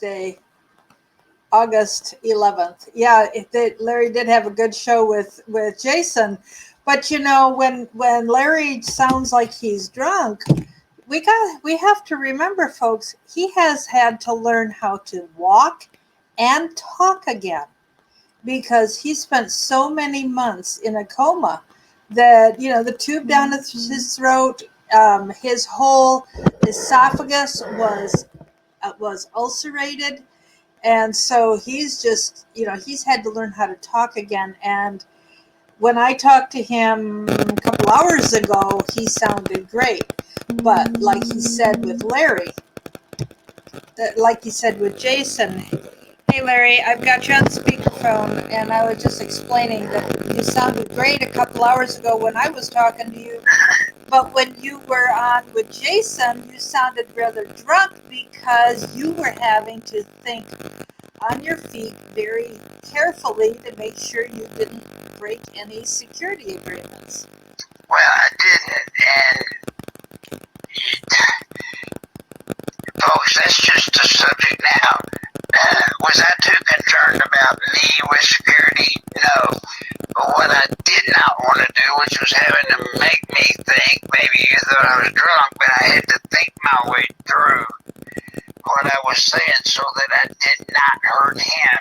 Day, August 11th. Yeah, Larry did have a good show with Jason. But when Larry sounds like he's drunk, we have to remember, folks, he has had to learn how to walk and talk again because he spent so many months in a coma that the tube down his throat, his whole esophagus was ulcerated, and so he's just he's had to learn how to talk again. And when I talked to him a couple hours ago, he sounded great. But like he said with Larry, like he said with Jason, hey Larry, I've got you on speakerphone, and I was just explaining that you sounded great a couple hours ago when I was talking to you, but when you were on with Jason, you sounded rather drunk because you were having to think on your feet very carefully to make sure you didn't break any security agreements. Well, I didn't, and folks, that's just the subject now. Was I too concerned about me with security? No. But what I did not want to do was having to make me think. Maybe you thought I was drunk, but I had to think my way through what I was saying so that I did not hurt him.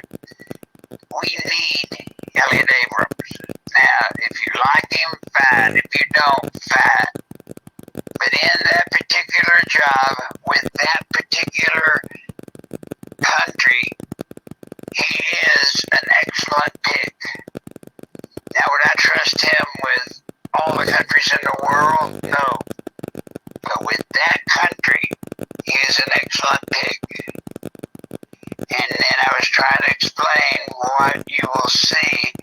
We need Elliot Abrams. Now, if you like him, fine. If you don't, fine. But in that particular job, with that particular country, he is an excellent pick. Now, would I trust him with all the countries in the world? No. But with that country, he is an excellent pick. And then I was trying to explain what you will see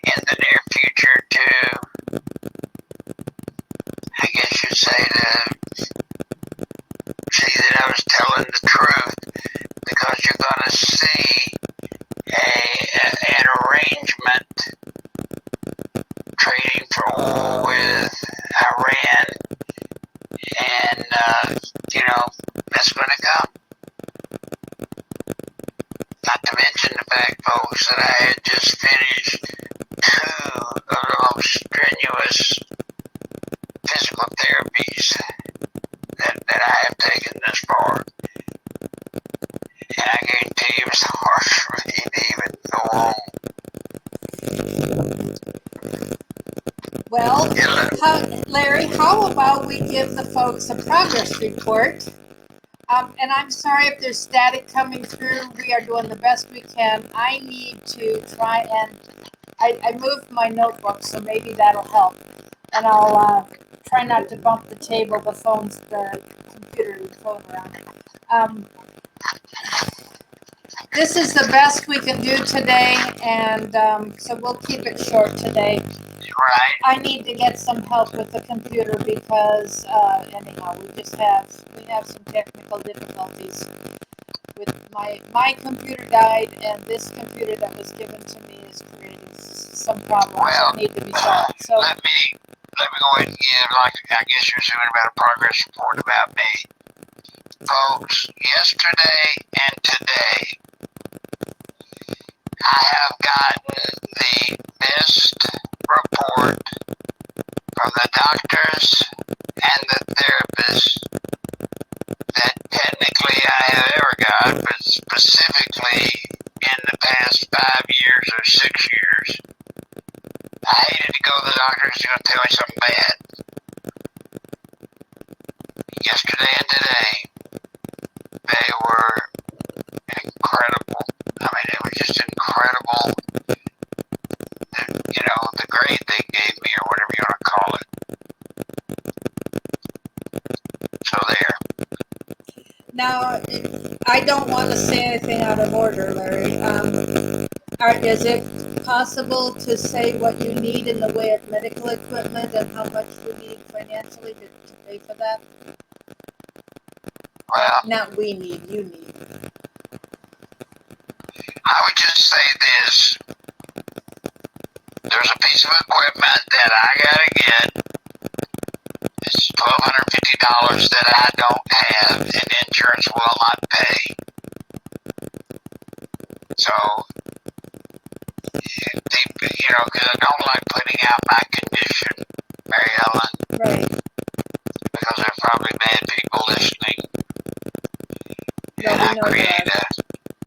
in the near future to, I guess you'd say, to see that I was telling the truth, because you're going to see an arrangement trading for oil with Iran, and that's going to come. Not to mention the fact, folks, that I had just finished 2 of the most strenuous physical therapies that I have taken thus far. And I guarantee you it was hard for me to even go on. Well, Larry, how about we give the folks a progress report? And I'm sorry if there's static coming through. We are doing the best we can. I need to try and I moved my notebook, so maybe that'll help. And I'll try not to bump the table, the computer, the phone around. This is the best we can do today, and so we'll keep it short today. Right. I need to get some help with the computer because anyhow, we have some technical difficulties. With my computer died, and this computer that was given to me is creating some problems that need to be solved. So let me go ahead and give, like I guess you're saying, about a progress report about me. Folks, yesterday and today, I have gotten the best report from the doctors and the therapists that technically I have ever got, but specifically in the past 5 years or 6 years. I hated to go to the doctor because they're going to tell me something bad. Yesterday and today, they were incredible. I mean, it was just incredible, the grade they gave me, or whatever you want to call it. So there. Now, I don't want to say anything out of order, Larry. Is it possible to say what you need in the way of medical equipment and how much you need financially to pay for that? Well, not we need, you need. I would just say this. There's a piece of equipment that I gotta get. It's $1,250 that I don't have, and insurance will not pay. So, because I don't like putting out my condition, Mary Ellen, Right. because there are probably bad people listening. Yeah, And we I know create that.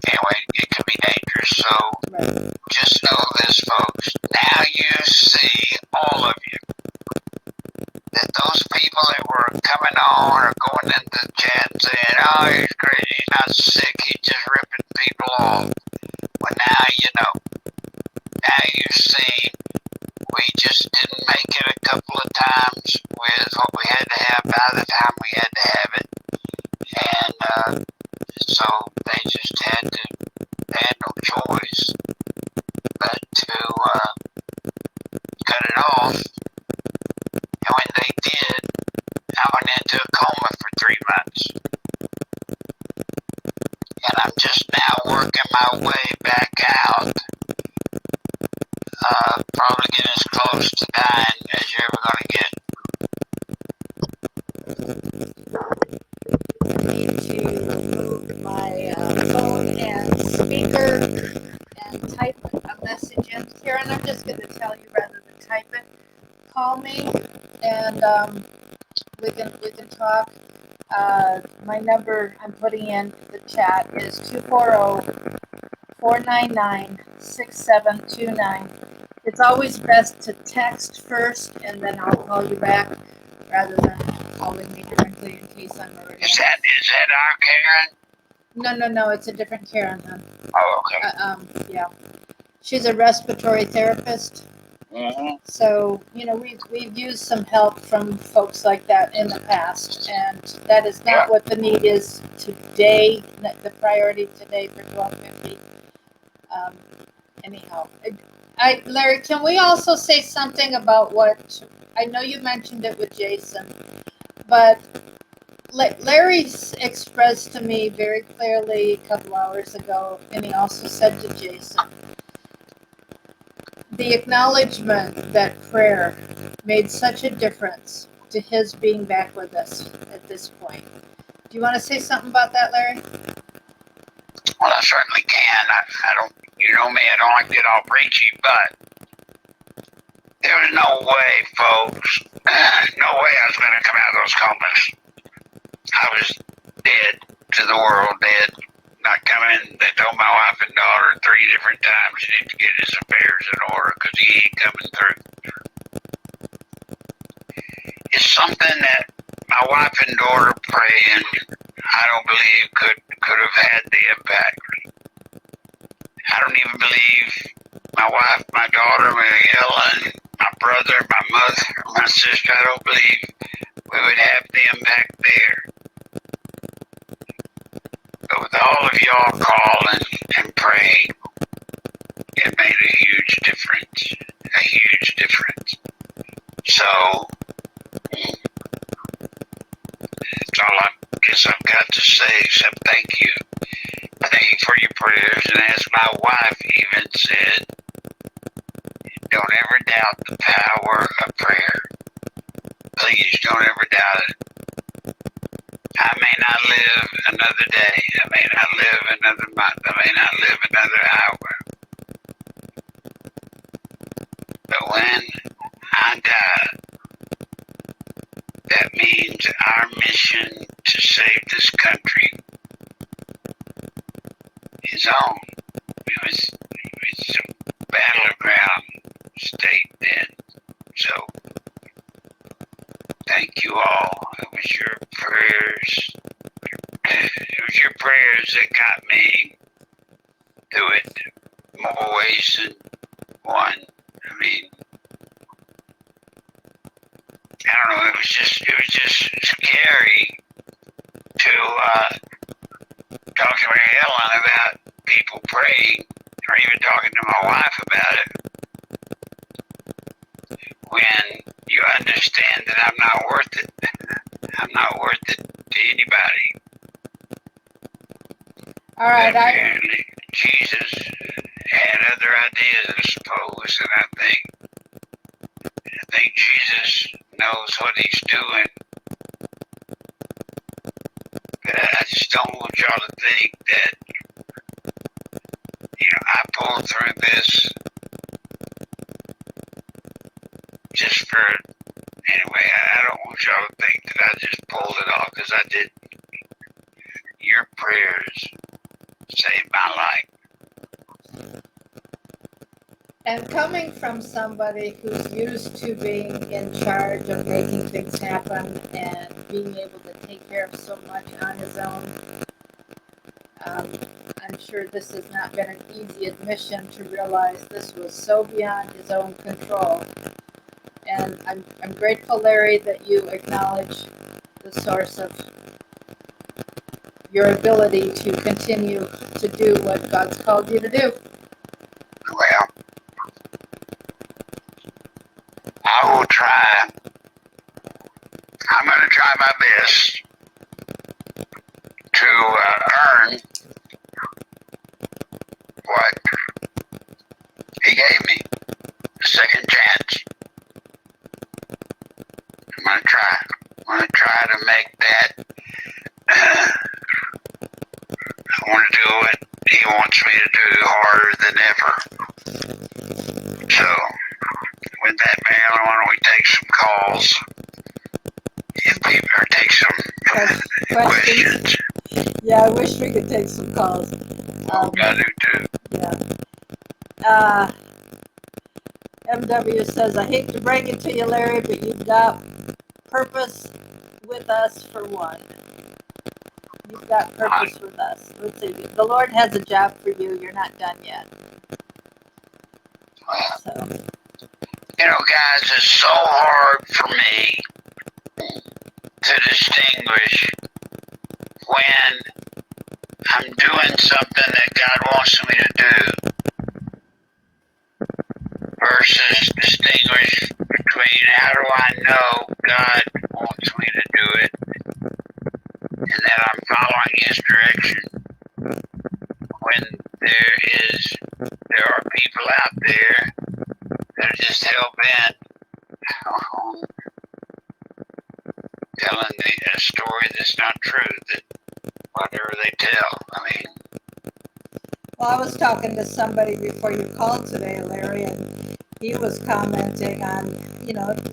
anyway, it can be dangerous. So, Right. just know this, folks. Now you see, all of you, that those people that were coming on or going into the chat and saying, oh, he's crazy, he's not sick, he's just ripping people off. Well, now you know. Now you see, we just didn't make it a couple of times with what we had to have by the time we had to have it. And so they just had no choice but to cut it off. And when they did, I went into a coma for 3 months. And I'm just now working my way back out. Probably getting as close to dying as you're ever going to get. I need to move my phone and speaker and type a message in. Karen, I'm just going to tell you rather than type it. Call me and we can talk. My number I'm putting in the chat is 240-499-6729. It's always best to text first and then I'll call you back rather than calling me directly in case I'm already. Is that our Karen? No, it's a different Karen, huh? Oh, okay. Yeah. She's a respiratory therapist. Mm-hmm. So, we've used some help from folks like that in the past, and that is not what the need is today, the priority today for 1250. Anyhow, Larry, can we also say something about what, I know you mentioned it with Jason, but Larry expressed to me very clearly a couple hours ago, and he also said to Jason, the acknowledgement that prayer made such a difference to his being back with us at this point. Do you want to say something about that, Larry? Well, I certainly can. I don't, you know me, I don't like to get all preachy, but there was no way, folks, no way I was going to come out of those comas. I was dead to the world, dead. Not coming. They told my wife and daughter 3 different times he needs to get his affairs in order because he ain't coming through. It's something that my wife and daughter praying, I don't believe could have had the impact. I don't even believe my wife, my daughter, my Ellen, my brother, my mother, my sister, I don't believe we would have the impact there. But with all of y'all calling and praying, it made a huge difference. A huge difference. So, that's all I guess I've got to say, except thank you. Thank you for your prayers. And as my wife even said, don't ever doubt the power of prayer. Please don't ever doubt it. I may not live another day. I may not live another month. I may not live another hour. But when I die, that means our mission to save this country is on. It's a battleground state then. So, thank you all. It was your prayers. It was your prayers that got me through it more ways than one. I mean, I don't know. It was just scary to talk to Mary Ellen about people praying, or even talking to my wife about it. When you understand that I'm not worth it. I'm not worth it to anybody. All right. Apparently, Jesus had other ideas, I suppose, and I think Jesus knows what he's doing. But I just don't want y'all to think that, go through this just for, anyway, I don't want y'all to think that I just pulled it off, because I did. Your prayers saved my life. And coming from somebody who's used to being in charge of making things happen and being able to take care of so much on his own, I'm sure this has not been an easy admission to realize this was so beyond his own control. And I'm grateful, Larry, that you acknowledge the source of your ability to continue to do what God's called you to do. Well, I will try. I'm going to try my best to earn what he gave me, a second chance. I'm going to try. I'm going to try to make that. I want to do what he wants me to do harder than ever. So, with that, Marilyn, why don't we take some calls? If people or take some questions. Yeah, I wish we could take some calls. I do too. Yeah. MW says, I hate to break it to you, Larry, but you've got purpose with us for one. You've got purpose with us. Let's see. The Lord has a job for you. You're not done yet. So. You know, guys, it's so hard for me to distinguish when I'm doing something that God wants me to do versus distinguish between how do I know God wants me to do it and that I'm following His direction when there are people out there that are just hell-bent on telling a story that's not true, that whatever they tell, I mean. Well, I was talking to somebody before you called today, Larry, and he was commenting on,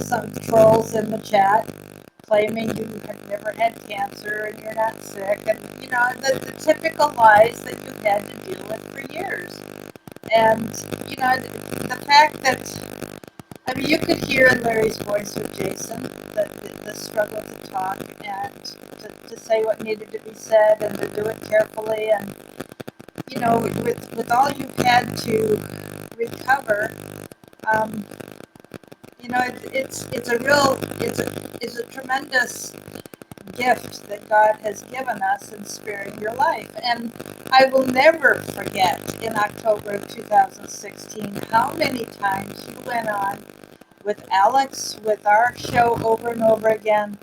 some trolls in the chat claiming you have never had cancer and you're not sick, and, the typical lies that you've had to deal with for years. And, the fact that, you could hear in Larry's voice with Jason the struggle to talk and to say what needed to be said and to do it carefully. And, with all you've had to recover, it's a tremendous gift that God has given us in sparing your life. And I will never forget in October of 2016 how many times you went on with Alex, with our show over and over again,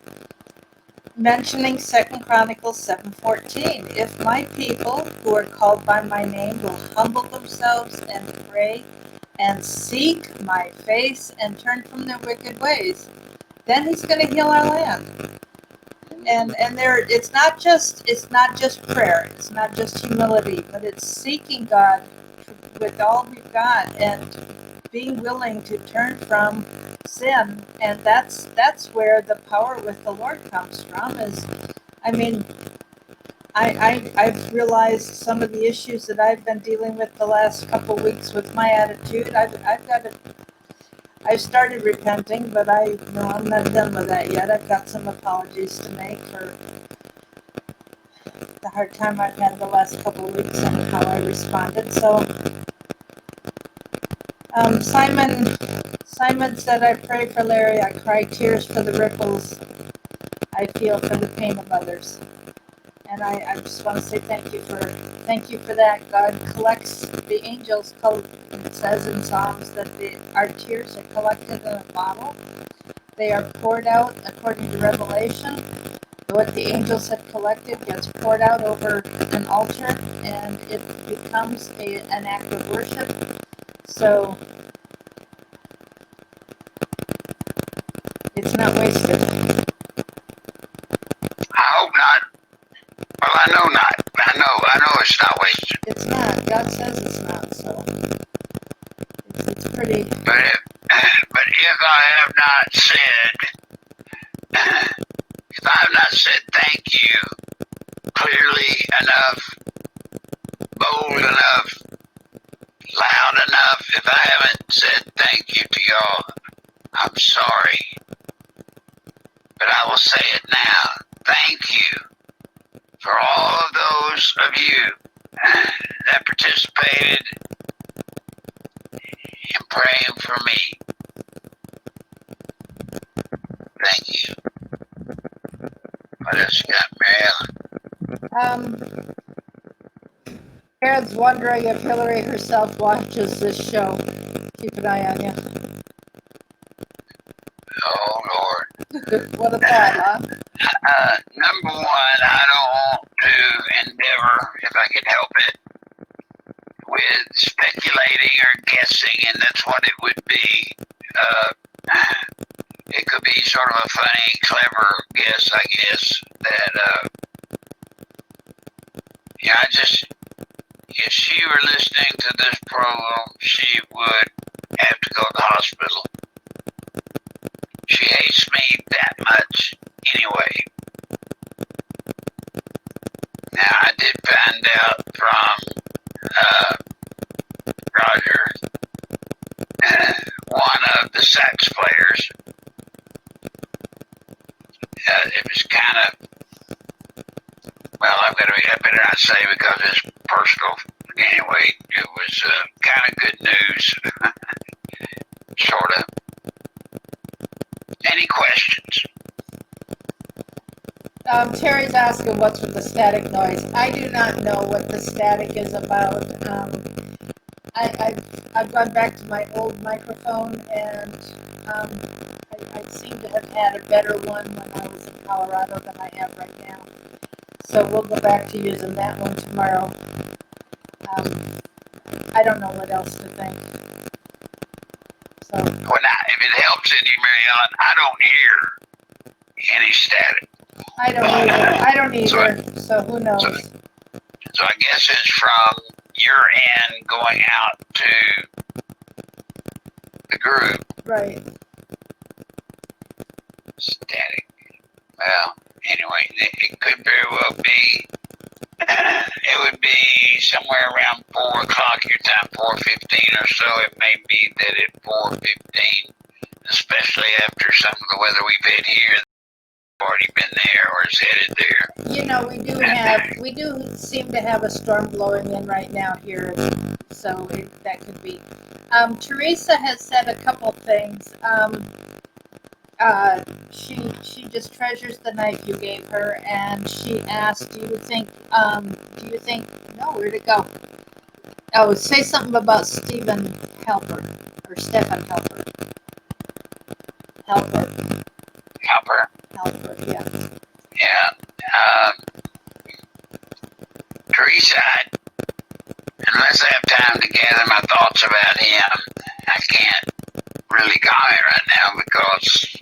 mentioning 2 Chronicles 7:14. If my people who are called by my name will humble themselves and pray and seek my face and turn from their wicked ways, then He's going to heal our land. And it's not just prayer, it's not just humility, but it's seeking God with all we've got and being willing to turn from sin. And that's where the power with the Lord comes from. I've realized some of the issues that I've been dealing with the last couple of weeks with my attitude. I've started repenting, but I'm not done with that yet. I've got some apologies to make for the hard time I've had the last couple of weeks and how I responded. So, Simon said, I pray for Larry. I cry tears for the ripples I feel for the pain of others. And I just want to say thank you for that. God collects the angels. It says in Psalms that our tears are collected in a bottle. They are poured out according to Revelation. What the angels have collected gets poured out over an altar, and it becomes an act of worship. So it's not wasted. I hope not. Well, I know not. I know know it's not wasted. It's not. God says it's not. So it's pretty. But if I have not said, if I have not said thank you clearly enough, bold enough, loud enough, if I haven't said thank you to y'all, I'm sorry. But I will say it now. Thank you for all of those of you that participated in praying for me. Thank you. What else you got, Mary? Karen's wondering if Hillary herself watches this show. Keep an eye on you. Oh, Lord. What a thought, huh? Number one, I don't want to endeavor, if I can help it, with speculating or guessing, and that's what it would be. It could be sort of a funny, clever guess, I guess, that, if she were listening to this program, she would have to go to the hospital. She hates me that much anyway. Now, I did find out from Roger, one of the sax players, it was kind of, well, I better not say because it's personal. Anyway, it was kind of good news, sort of. Any questions? Terry's asking what's with the static noise. I do not know what the static is about. I've gone back to my old microphone, and I seem to have had a better one when I was in Colorado than I have right now. So we'll go back to using that one tomorrow. I don't know what else to think. So. Well, now, if it helps any, Mary Ellen, I don't hear any static. I don't either. So who knows? So I guess it's from your end going out to the group. Right. Static. Well, anyway, it could very well be. It would be somewhere around 4 o'clock your time, 4:15 or so. It may be that at 4:15, especially after some of the weather we've had here, already been there or is headed there. You know, we do seem to have a storm blowing in right now here, so that could be. Teresa has said a couple things. She just treasures the knife you gave her, and she asked, do you think, no, where'd it go? Oh, say something about Stephen Helper, or Stephen Helper. Helper, yeah. Yeah. Teresa, unless I have time to gather my thoughts about him, I can't really comment right now because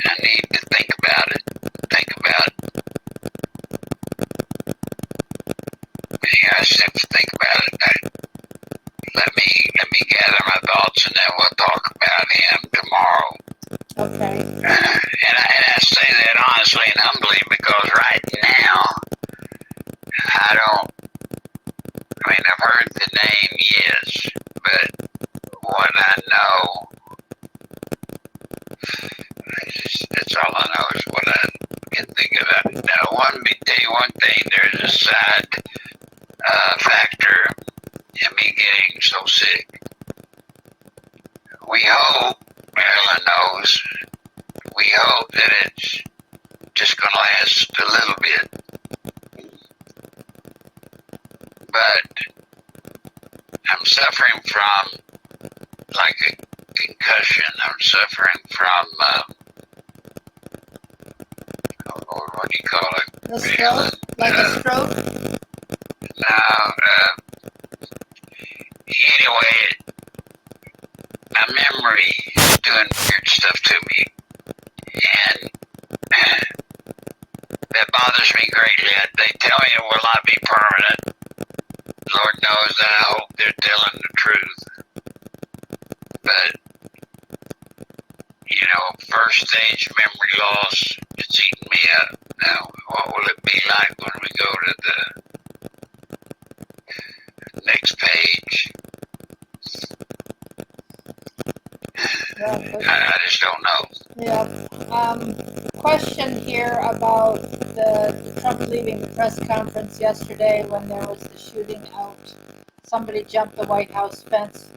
I need to think about it. Yeah, I just have to think about it. Let me gather my thoughts and then we'll talk about him tomorrow. Okay. And I say that honestly and humbly because right now, I've heard the name, yes, but what I know, that's all I know is what I can think of. Now, let me tell you one thing, there's a side factor in me getting so sick. We hope, Marilyn knows, we hope that it's just going to last a little bit. But I'm suffering from, like a concussion. I'm suffering from, what do you call it? A stroke? Like a stroke? No, anyway, my memory is doing weird stuff to me. And that bothers me greatly. They tell me it will not be permanent. Lord knows that I hope they're telling the truth. But, first stage memory loss, it's eating me up. Now, what will it be like when we go to the next page? I just don't know. Yeah. Question here about the Trump leaving the press conference yesterday when there was the shooting out. Somebody jumped the White House fence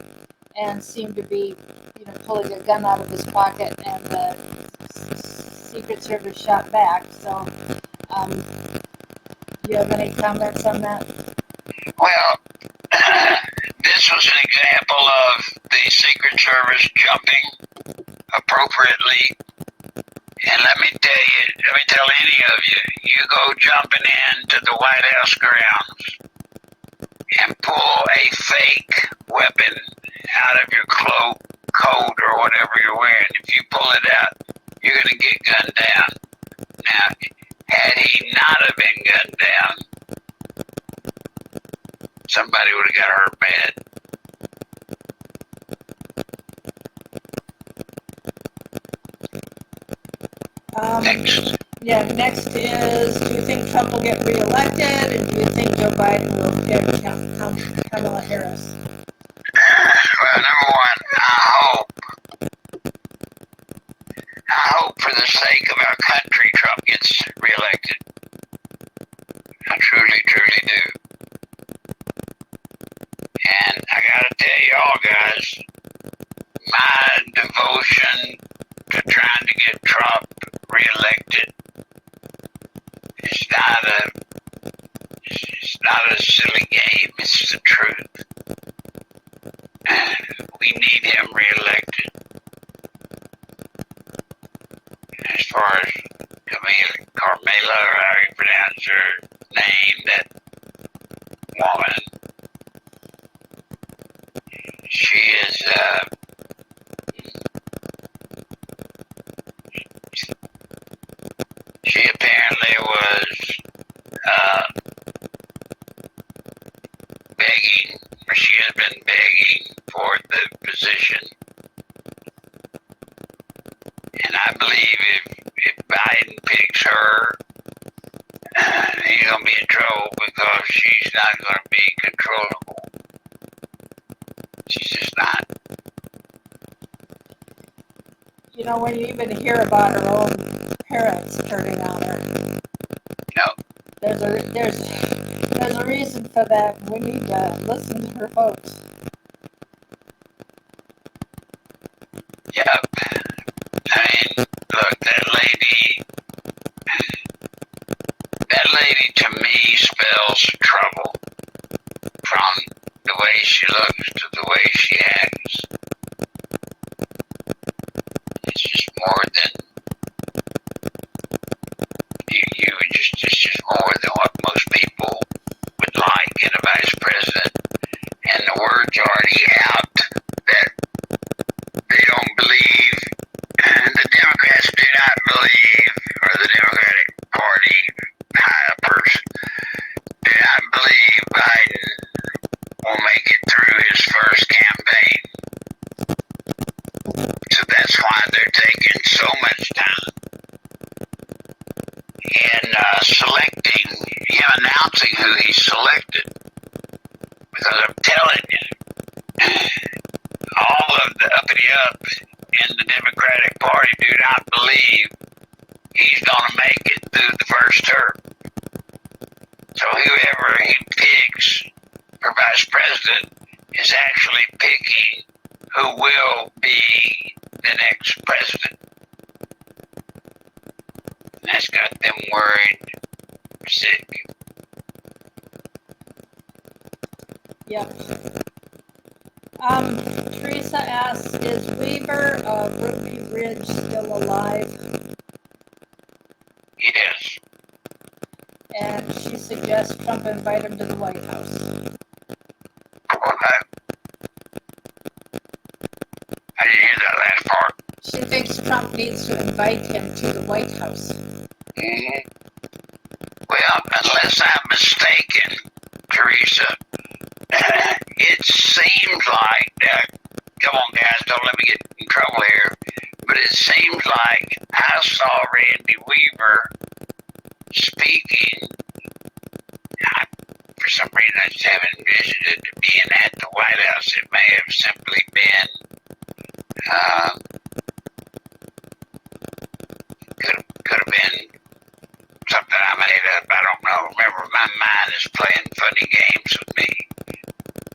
and seemed to be, pulling a gun out of his pocket, and the Secret Service shot back. So, do you have any comments on that? Well, this was an example of the Secret Service jumping appropriately. And let me tell any of you, you go jumping into the White House grounds and pull a fake weapon out of your cloak, coat, or whatever you're wearing. If you pull it out, you're going to get gunned down. Now, had he not have been gunned down, somebody would have got hurt bad. Next. Yeah, next is, do you think Trump will get reelected, and do you think Joe Biden will get Kamala Harris? Well, number one, I hope for the sake of our country, Trump gets reelected. I truly, truly do. And I gotta tell y'all guys, my devotion to trying to get Trump reelected is not a silly game. It's the truth. We need him reelected. As far as Carmela, or how you pronounce her name, that woman, she is, she apparently was begging, or she has been begging for the position. And I believe if Biden picks her, he's going to be in trouble because she's not going to be controllable. She's just not. When you even hear about her own parents turning on her. No. There's a reason for that. We need to listen to her folks. Yep. I mean, look, that lady to me spells trouble. From the way she looks to the way she acts. It's just more than it's just more than what most people would like in a vice president. And the word's already out that they don't believe, and the Democrats do not believe, or the Democratic Party person do not believe Biden will make it through his first campaign. So that's why they're taking so much time in selecting him, announcing who he selected. Because I'm telling you, all of the uppity ups in the Democratic Party do not believe he's going to make it through the first term. So whoever he picks for vice president is actually picking who will be the next president. And that's got them worried sick. Yep. Teresa asks, is Weaver of Ruby Ridge still alive? Yes. And she suggests Trump invite him to the White House. I didn't hear that last part. She thinks Trump needs to invite him to the White House. Mm-hmm. unless I'm mistaken, Teresa, it seems like, come on guys, don't let me get in trouble here, but it seems like I saw Randy Weaver speaking. For some reason, I just haven't envisioned it being at the White House. It may have simply been, could have been something I made up. I don't know. Remember, my mind is playing funny games with me,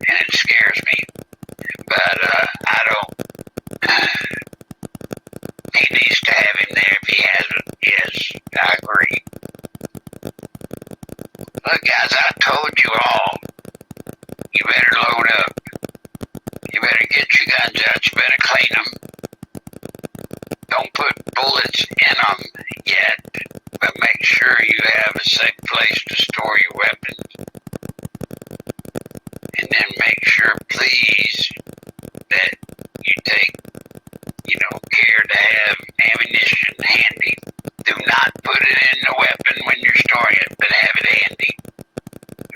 and it scares me. But I don't. He needs to have him there if he hasn't. Yes, I agree. Look, guys, I told you all. You better load up. You better get your guns out. You better clean them. Don't put bullets in them yet, but make sure you have a safe place to store your weapons. And then make sure, please, that you take, care to have ammunition handy. Do not put it in the weapon when you're storing it, but have it handy.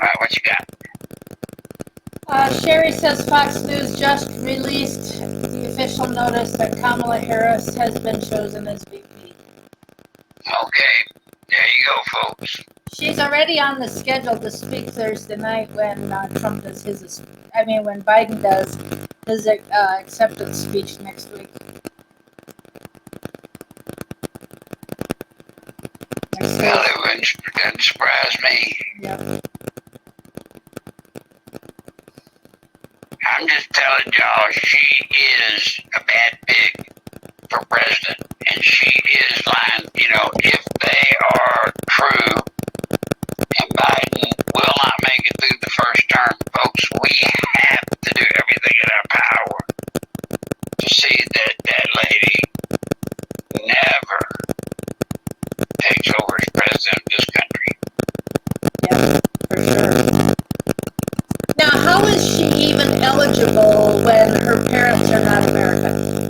All right, what you got? Sherry says Fox News just released the official notice that Kamala Harris has been chosen as VP. Okay, there you go, folks. She's already on the schedule to speak Thursday night when Trump does when Biden does his acceptance speech next week. Well, it doesn't surprise me. Yep. I'm just telling y'all, she is a bad pig for president, and she is lying. If they are true, and Biden will not make it through the first term, folks, we have to do everything in our power to see that lady never takes over as president of this country. Yeah, for sure. Now, how is she even eligible when her parents are not American?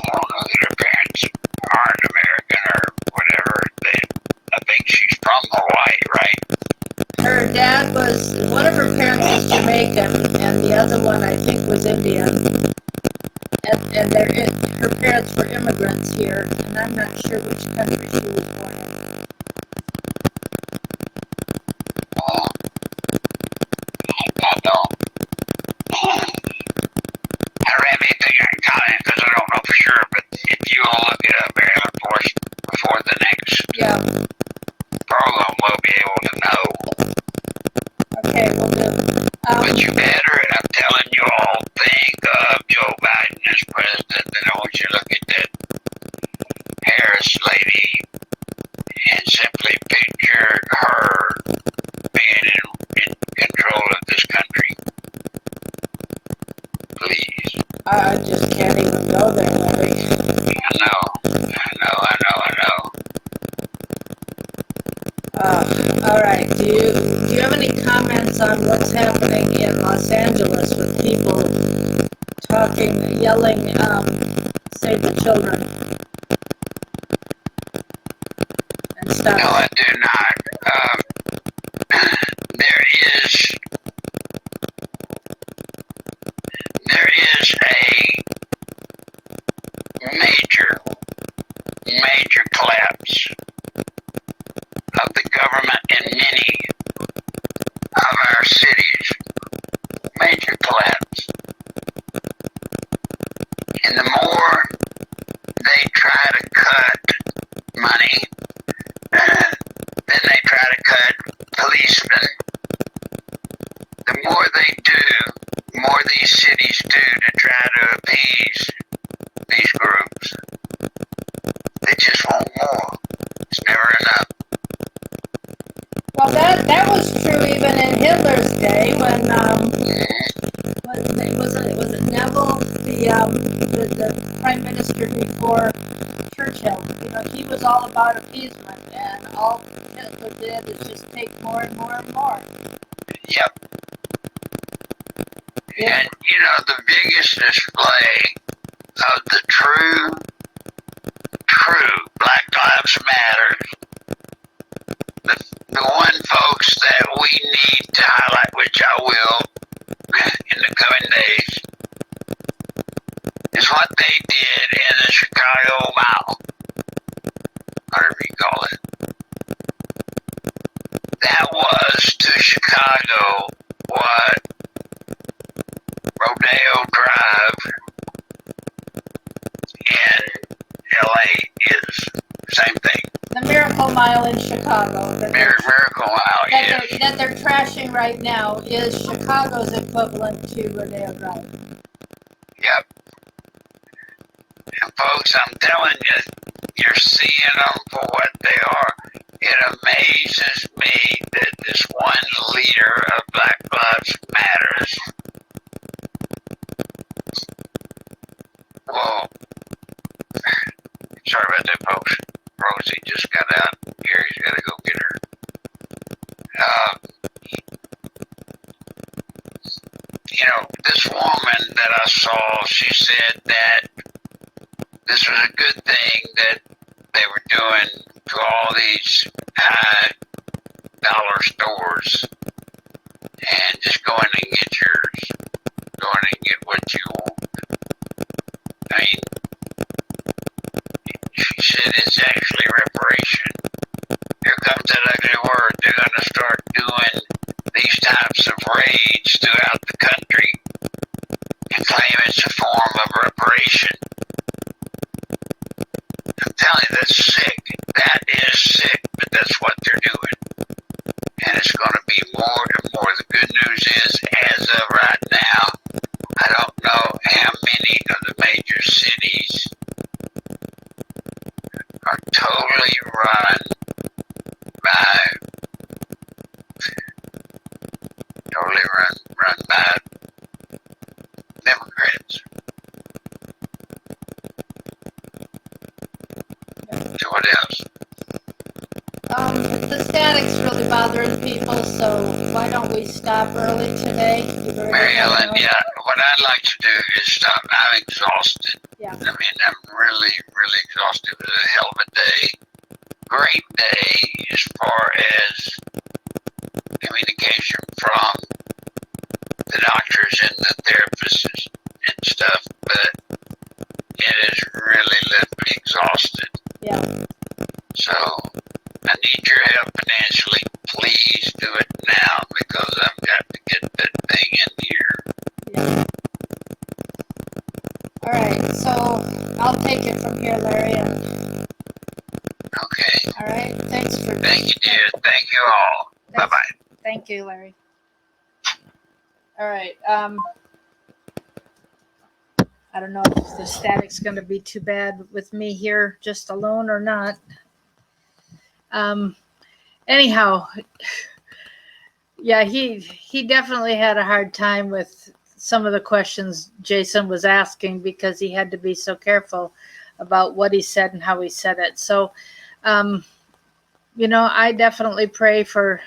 I don't know that her parents aren't American or whatever. I think she's from Hawaii, right? Her dad one of her parents is Jamaican, and the other one I think was Indian. And her parents were immigrants here, and I'm not sure which country she was born in. I don't have anything I can comment because I don't know for sure, but if you will look it up, Aaron, before the next program, we'll be able to know. Okay, we'll do. But you better, and I'm telling you all, think of Joe Biden as president, and I want you to look at that Harris lady and simply picture her being in control of this country. Please. I just can't even go there, Larry. I know. All right. Do you have any comments on what's happening in Los Angeles with people talking, yelling, "Save the children" and stuff? No, I do not. There is a major collapse of the government in many of our cities. Major collapse. And the more they try to cut money, then they try to cut policemen. The more they do, the more these cities do to try to appease these groups. They just want more. It's never enough. Well, that was true even in Hitler's day when was it Neville, the prime minister before Churchill? He was all about appeasement, and all Hitler did is just take more and more and more. Yep. Yeah. And the biggest display of the true Black Lives Matter was to Chicago what Rodeo Drive in LA is. Same thing. The Miracle Mile in Chicago. Miracle Mile, yes. That they're trashing right now is Chicago's equivalent to Rodeo Drive. Yep. And folks, I'm telling you, you're seeing them for what they are. It amazes me that this one leader of Black Lives Matters will, sorry about that, folks. Rosie just got out. Gary's got to go get her. This woman that I saw, she said that this was a good thing that they were doing to all these high dollar stores, and just go in and get yours. Go in and get what you want. I mean, she said it's actually reparation. Here comes that ugly word. They're going to start doing these types of raids throughout the country and claim it's a form of reparation. I'm telling you, that's sick. That is sick, but that's what they're doing. And it's going to be more and more. The good news is, as of right now, I don't know how many of the major cities are totally run by Democrats. So what else? The static's really bothering people, so why don't we stop early today? Mary Ellen, yeah, what I'd like to do is stop. I'm exhausted. Yeah. I mean, I'm really, really exhausted. It was a hell of a day. Great day as far as communication from the doctors and the therapists and stuff, but it has really left me exhausted. Yeah. So I need your help financially. Please do it now, because I've got to get that thing in here. Yeah. All right, so I'll take it from here, Larry. Okay. All right, thanks for. Thank you, dear. Thank you all. Bye-bye. Thank you, Larry. All right. I don't know if the static's going to be too bad with me here just alone or not. Anyhow, yeah, he definitely had a hard time with some of the questions Jason was asking, because he had to be so careful about what he said and how he said it. So, I definitely pray for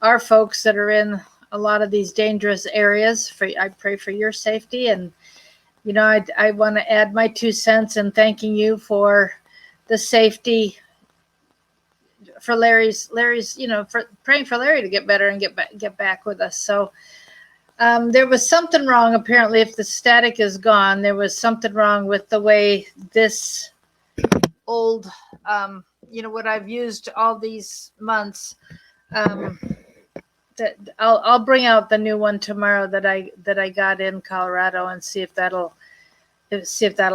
our folks that are in a lot of these dangerous areas. I pray for your safety, and I want to add my 2 cents in thanking you for the safety for Larry's, for praying for Larry to get better and get back with us. So there was something wrong. Apparently, if the static is gone, there was something wrong with the way this old, what I've used all these months. That I'll bring out the new one tomorrow that I got in Colorado, and see if that'll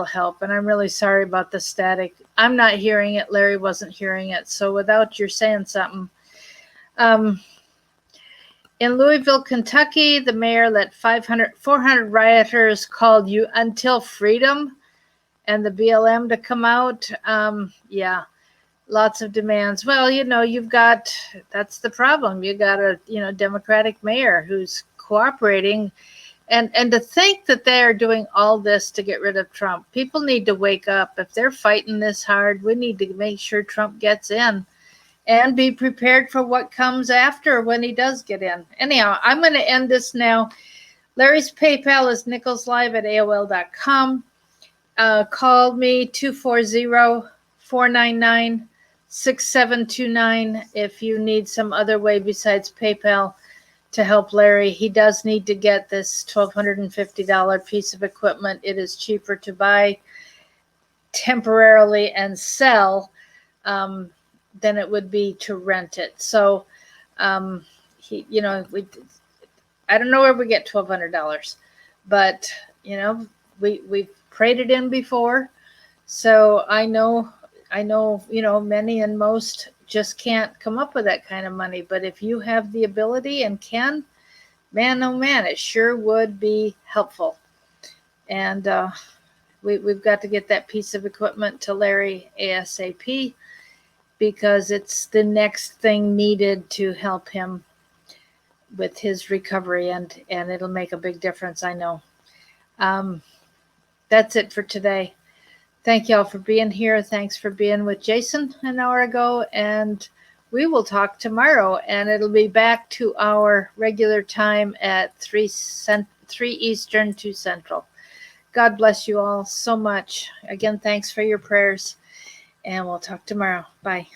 help. And I'm really sorry about the static. I'm not hearing it. Larry wasn't hearing it. So without your saying something, in Louisville, Kentucky, the mayor let 400 rioters called you until freedom and the BLM to come out. Yeah. Lots of demands. Well, that's the problem. You got a, Democratic mayor who's cooperating, and to think that they are doing all this to get rid of Trump. People need to wake up. If they're fighting this hard, we need to make sure Trump gets in and be prepared for what comes after when he does get in. Anyhow, I'm going to end this now. Larry's PayPal is nicholslive@aol.com. Call me 240-499-6729 if you need some other way besides PayPal to help Larry. He does need to get this $1,250 piece of equipment. It is cheaper to buy temporarily and sell than it would be to rent it. So He, I don't know where we get $1,200, but we've prayed it in before, so I know, many and most just can't come up with that kind of money. But if you have the ability and can, man, oh man, it sure would be helpful. And we've got to get that piece of equipment to Larry ASAP, because it's the next thing needed to help him with his recovery, and it'll make a big difference, I know. That's it for today. Thank y'all for being here. Thanks for being with Jason an hour ago, and we will talk tomorrow, and it'll be back to our regular time at 3 Eastern, 2 Central. God bless you all so much. Again, thanks for your prayers, and we'll talk tomorrow. Bye.